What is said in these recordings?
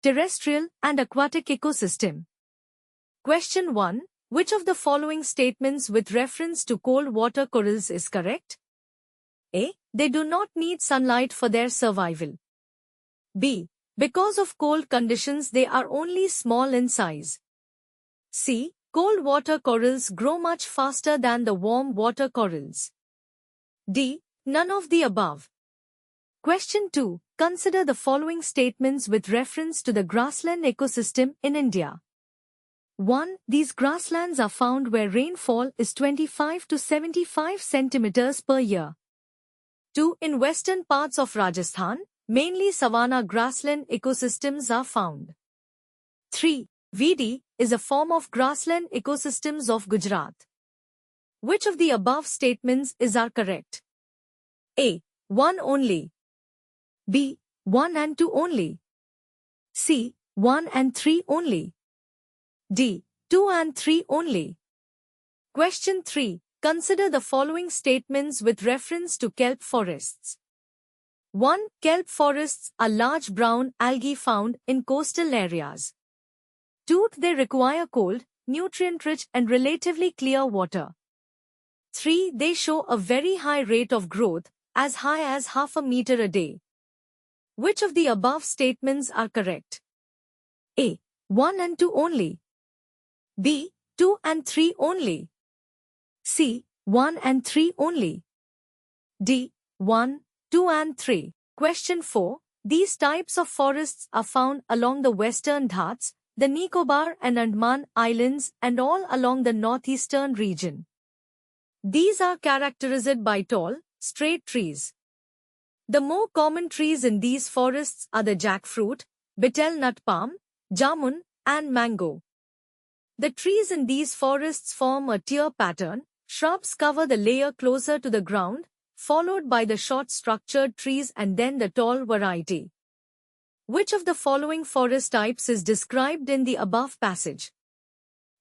terrestrial and aquatic ecosystem. Question 1. Which of the following statements with reference to cold water corals is correct? A. They do not need sunlight for their survival. B. Because of cold conditions they are only small in size. C. Cold water corals grow much faster than the warm water corals. D. None of the above. Question 2. Consider the following statements with reference to the grassland ecosystem in India. 1. These grasslands are found where rainfall is 25 to 75 centimeters per year. 2. In western parts of Rajasthan, mainly savanna grassland ecosystems are found. 3. VD is a form of grassland ecosystems of Gujarat. Which of the above statements is correct? A. 1 only. B. 1 and 2 only. C. 1 and 3 only. D. 2 and 3 only. Question 3. Consider the following statements with reference to kelp forests. 1. Kelp forests are large brown algae found in coastal areas. 2. They require cold, nutrient-rich and relatively clear water. 3. They show a very high rate of growth, as high as half a meter a day. Which of the above statements are correct? A. 1 and 2 only. B. 2 and 3 only. C. 1 and 3 only. D. 1, 2 and 3. Question 4. These types of forests are found along the Western Ghats, the Nicobar and Andaman Islands and all along the northeastern region. These are characterized by tall, straight trees. The more common trees in these forests are the jackfruit, betel nut palm, jamun, and mango. The trees in these forests form a tier pattern. Shrubs cover the layer closer to the ground, followed by the short structured trees and then the tall variety. Which of the following forest types is described in the above passage?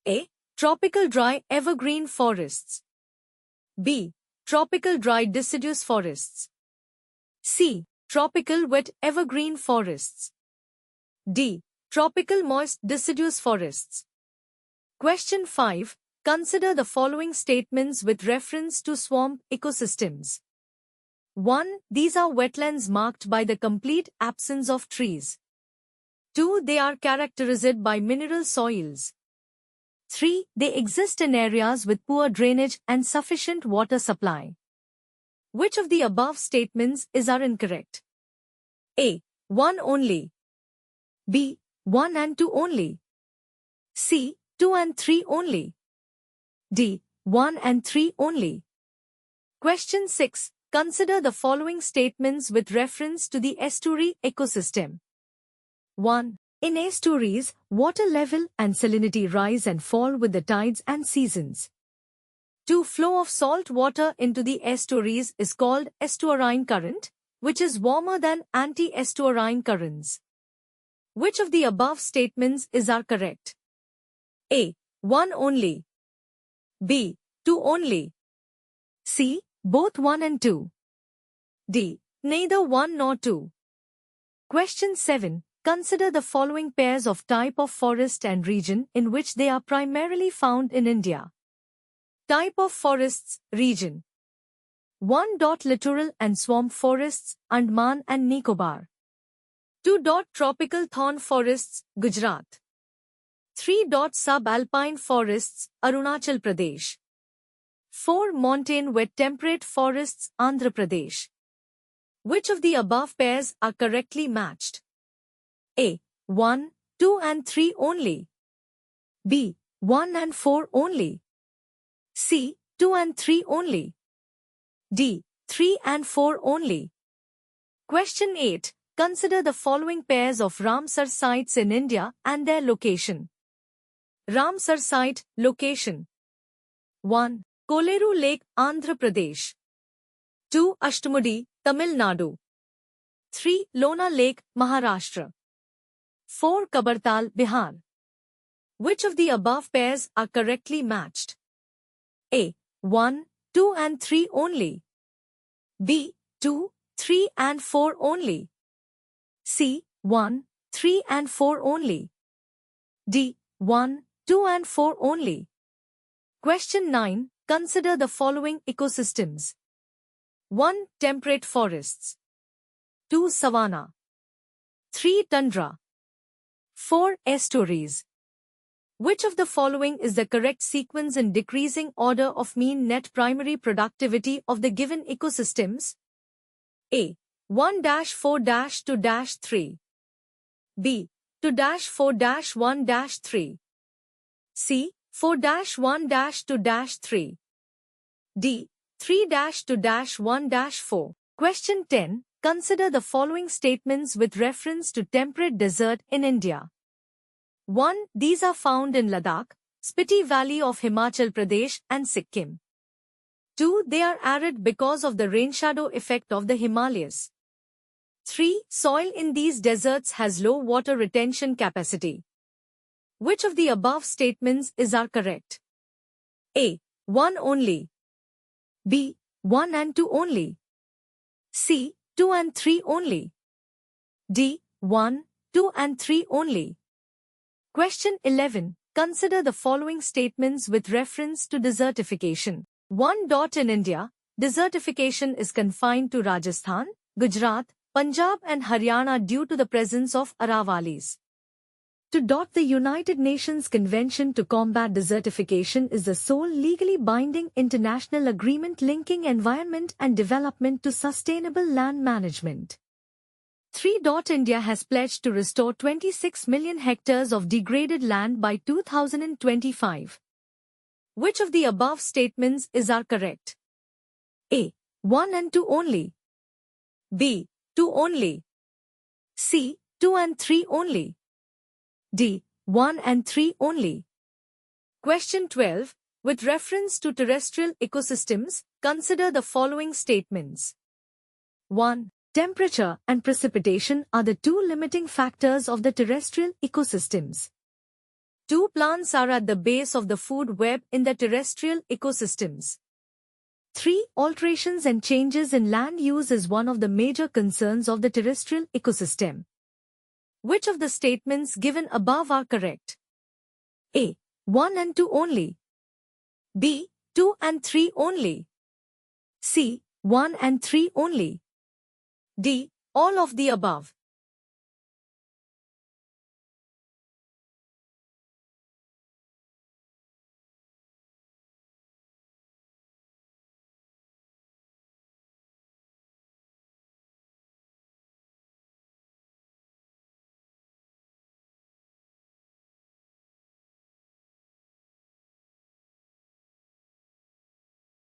A. Tropical dry evergreen forests. B. Tropical dry deciduous forests. C. Tropical wet evergreen forests. D. Tropical moist deciduous forests. Question 5. Consider the following statements with reference to swamp ecosystems. 1. These are wetlands marked by the complete absence of trees. 2. They are characterized by mineral soils. 3. They exist in areas with poor drainage and sufficient water supply. Which of the above statements is incorrect? A. 1 only. B. 1 and 2 only. C. 2 and 3 only. D. 1 and 3 only. Question 6. Consider the following statements with reference to the estuary ecosystem. 1. In estuaries, water level and salinity rise and fall with the tides and seasons. 2. Flow of salt water into the estuaries is called estuarine current, which is warmer than anti-estuarine currents. Which of the above statements is correct? A. 1 only. B. 2 only. C. Both 1 and 2. D. Neither 1 nor 2. Question 7. Consider the following pairs of type of forest and region in which they are primarily found in India. Type of forests, region. 1. Littoral and swamp forests, Andaman and Nicobar. 2. Tropical thorn forests, Gujarat. 3. Subalpine forests, Arunachal Pradesh. 4. Montane wet temperate forests, Andhra Pradesh. Which of the above pairs are correctly matched? A. 1, 2 and 3 only. B. 1 and 4 only. C. 2 and 3 only. D. 3 and 4 only. Question 8. Consider the following pairs of Ramsar sites in India and their location. Ramsar site, location. 1. Koleru Lake, Andhra Pradesh. 2. Ashtamudi, Tamil Nadu. 3. Lona Lake, Maharashtra. 4. Kabartal, Bihar. Which of the above pairs are correctly matched? A. 1, 2 and 3 only. B. 2, 3 and 4 only. C. 1, 3 and 4 only? D. 1, 2 and 4 only? Question 9. Consider the following ecosystems. 1. Temperate forests. 2. Savanna. 3. Tundra. 4. Estuaries. Which of the following is the correct sequence in decreasing order of mean net primary productivity of the given ecosystems? A. 1-4-2-3. B. 2-4-1-3. C. 4-1-2-3. D. 3-2-1-4. Question 10. Consider the following statements with reference to temperate desert in India. 1. These are found in Ladakh, Spiti Valley of Himachal Pradesh and Sikkim. 2. They are arid because of the rainshadow effect of the Himalayas. 3. Soil in these deserts has low water retention capacity. Which of the above statements is correct? A. 1 only. B. 1 and 2 only. C. 2 and 3 only. D. 1, 2 and 3 only. Question 11. Consider the following statements with reference to desertification. 1. In India, desertification is confined to Rajasthan, Gujarat, Punjab and Haryana due to the presence of Aravalis. 2. The United Nations Convention to Combat Desertification is the sole legally binding international agreement linking environment and development to sustainable land management. 3. India has pledged to restore 26 million hectares of degraded land by 2025. Which of the above statements is correct? A. 1 and 2 only. B. 2 only. C. 2 and 3 only. D. 1 and 3 only. Question 12. With reference to terrestrial ecosystems, consider the following statements. 1. Temperature and precipitation are the two limiting factors of the terrestrial ecosystems. 2. Plants are at the base of the food web in the terrestrial ecosystems. 3. Alterations and changes in land use is one of the major concerns of the terrestrial ecosystem. Which of the statements given above are correct? A. 1 and 2 only. B. 2 and 3 only. C. 1 and 3 only. D. All of the above.